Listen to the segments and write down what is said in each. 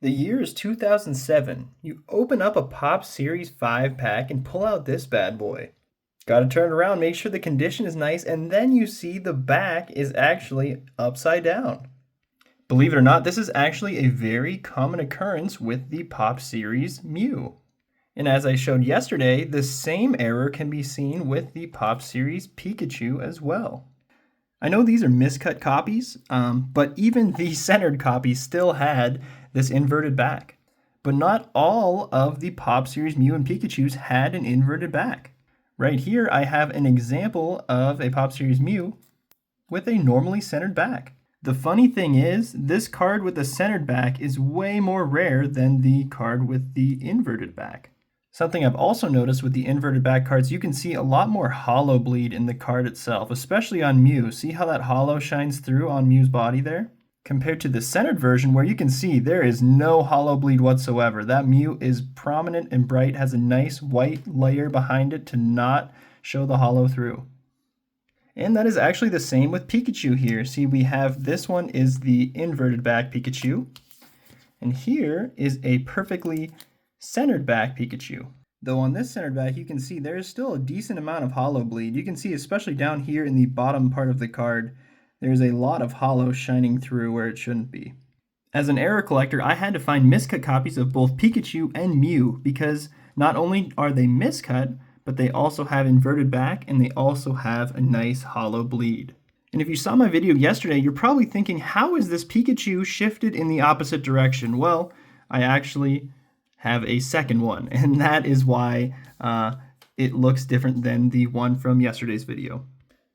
The year is 2007. You open up a Pop Series 5 pack and pull out this bad boy. Gotta turn it around, make sure the condition is nice, and then you see the back is actually upside down. Believe it or not, this is actually a very common occurrence with the Pop Series Mew. And as I showed yesterday, the same error can be seen with the Pop Series Pikachu as well. I know these are miscut copies, but even the centered copy still had this inverted back. But not all of the Pop Series Mew and Pikachus had an inverted back. Right here, I have an example of a Pop Series Mew with a normally centered back. The funny thing is, this card with the centered back is way more rare than the card with the inverted back. Something I've also noticed with the inverted back cards, you can see a lot more hollow bleed in the card itself, especially on Mew. See how that hollow shines through on Mew's body there? Compared to the centered version where you can see there is no hollow bleed whatsoever. That Mew is prominent and bright, has a nice white layer behind it to not show the hollow through. And that is actually the same with Pikachu here. See, we have this one is the inverted back Pikachu, and here is a perfectly centered back Pikachu. Though on this centered back, you can see there is still a decent amount of hollow bleed. You can see, especially down here in the bottom part of the card, there's a lot of hollow shining through where it shouldn't be. As an error collector, I had to find miscut copies of both Pikachu and Mew because not only are they miscut, but they also have inverted back and they also have a nice hollow bleed. And if you saw my video yesterday, you're probably thinking, how is this Pikachu shifted in the opposite direction? Well, I actually have a second one, and that is why it looks different than the one from yesterday's video.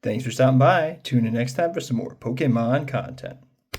Thanks for stopping by. Tune in next time for some more Pokemon content.